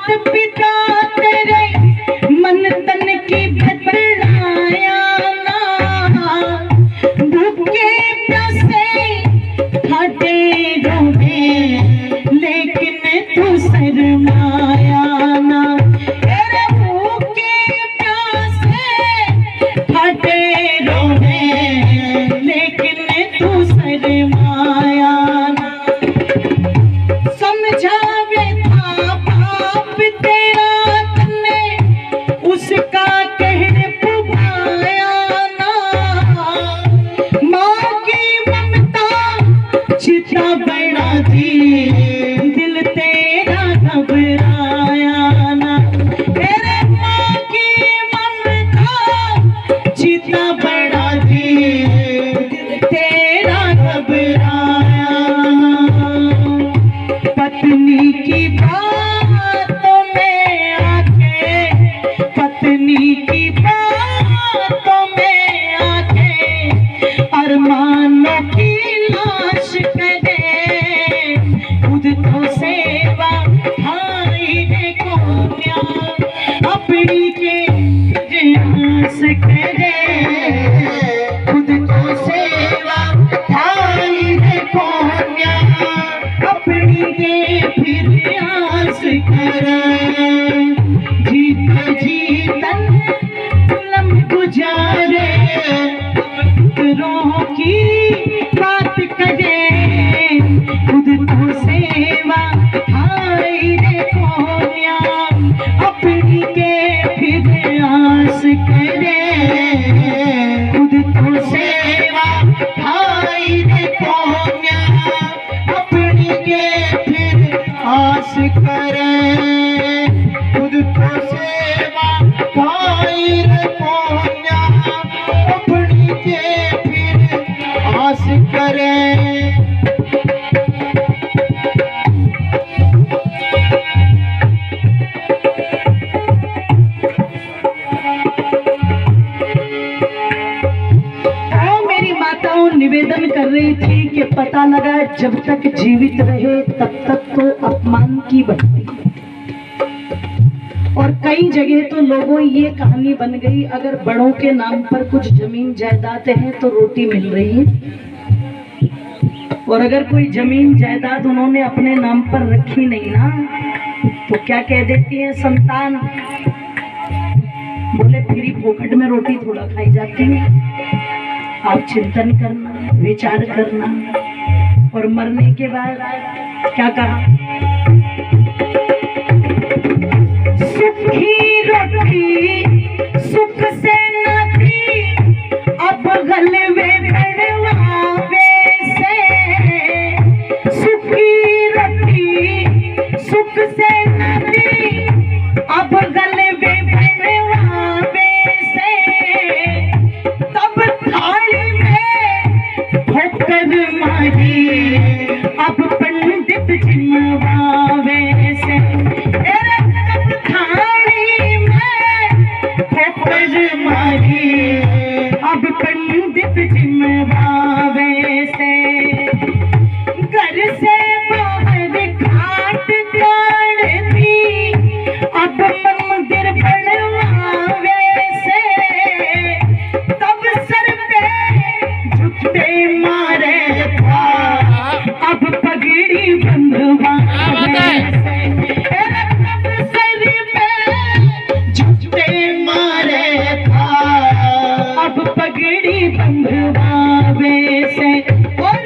पिता तेरे मन तन की बदलाया ना, भूखे प्यासे खाते रोहे लेकिन तू शर्माया ना। तेरे भूखे प्यासे खाते रोहे लेकिन तू शर्माया ना। समझावे था बाप तेरा तन्ने उसका कहने पुभाया ना। माँ की ममता चिता बड़ा थी दिल तेरा घबराया ना। तेरे माँ की ममता चिता बड़ा थी दिल तेरा घबराया। पत्नी की बातों में आके, पत्नी की बातों में आके अरमानों की लाश करे। खुद तो सेवा भाई ने कोन्या अपनी के प्रयास करे। खुद तो सेवा भाई ने कोन्या अपनी के प्रयास करे। जीत जीतन जुल्म गुजारे फिक्रों की बात करे। खुद तो सेवा भाई रे कोन्या अपनी के प्रयास करे। खुद तो सेवा भाई रे कोन्या अपनी के प्रयास करे। खुद तो सेवा भाई रे कोन्या अपनी के प्रयास करे। निवेदन कर रही थी कि पता लगा जब तक जीवित रहे तब तक तो अपमान की बनती। और कई जगह तो लोगों ये कहानी बन गई अगर बड़ों के नाम पर कुछ जमीन जायदाद है तो रोटी मिल रही है, और अगर कोई जमीन जायदाद उन्होंने अपने नाम पर रखी नहीं ना तो क्या कह देती है संतान, बोले फ्री फोकट में रोटी थोड़ा खाई जाती है। आप चिंतन करना, विचार करना। और मरने के बाद क्या कहा, सुखी रोटी सुख से न थी अब गलवे बनवावे से। सुखी रोटी सुख से न थी अब गलवे बनवावे से। तब थाली में ठोकर मारी अब पंडित जिम्मेवावे से। तब थाली में ठोकर मारी अब पंडित जिम्मेवावे से। घर से बाहर घाट काट थी अब मंदिर बनवावे से। तब सर पे झुकते मारे था अब पगड़ी बंधवावे से। तब सर पे झुकते मारे था अब पगड़ी बंधवावे से। और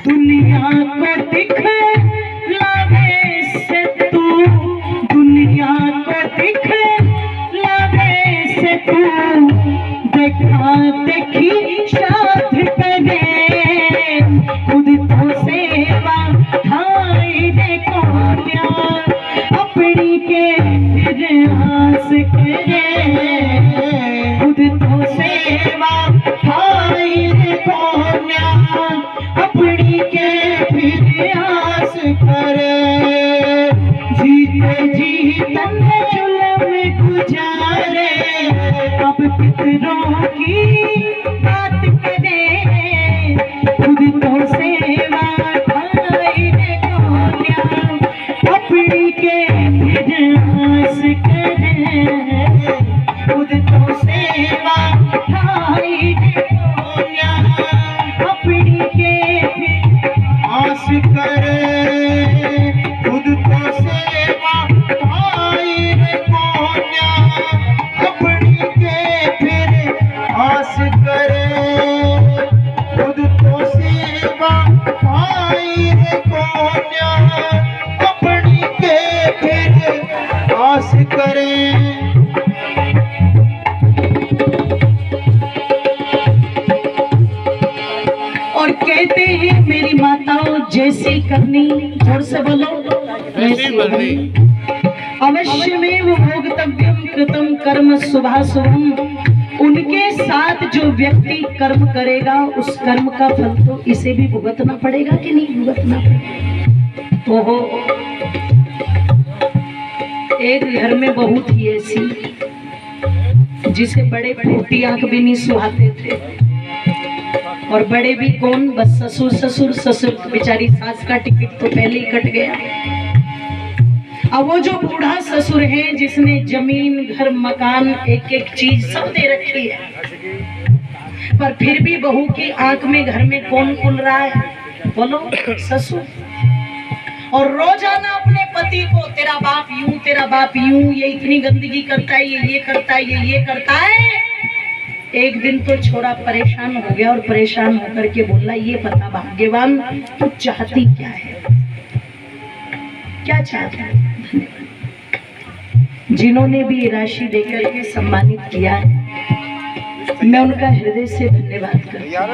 दुनिया को दिखलावे से तू, दुनिया को दिखलावे से तू देखा देखी श्राद्ध करे। खुद तो सेवा भाई रे कोन्या अपनी के प्रयास करे। खुद तो सेवा भाई रे कोन्या अपनी के प्रयास करे। जीते जीतन जुल्म गुजारे अब पितरों की बात करे। खुद तो सेवा भाई रे कोन्या अपनी के वास करें। और कहते हैं मेरी माताओं जैसी करनी, जोर से बोलो, वैसी बननी। अवश्य में वो भोगतव्यम कृतम कर्म शुभाशुभम। उनके साथ जो व्यक्ति कर्म करेगा उस कर्म का फल तो इसे भी भुगतना पड़ेगा कि नहीं भुगतना पड़ेगा। ओहो, एक घर में बहू थी ऐसी जिसे बड़े फूटी आंख भी नहीं सुहाते थे, और बड़े भी कौन, बस ससुर ससुर ससुर। बेचारी सास का टिकट तो पहले ही कट गया। अब वो जो बूढ़ा ससुर है जिसने जमीन घर मकान एक एक चीज सब दे रखी है, पर फिर भी बहू की आंख में घर में कौन खुल रहा है, बोलो, ससुर। और रोजाना अपने पति को तेरा बाप यूं, तेरा बाप यूं, ये इतनी गंदगी करता है, ये करता है, ये करता है। एक दिन तो छोरा परेशान हो गया और परेशान होकर के बोला, ये पता भाग्यवान तू चाहती क्या है, क्या चाहता है। जिन्होंने भी ये राशि देकर के सम्मानित किया है, मैं उनका हृदय से धन्यवाद करती हूँ।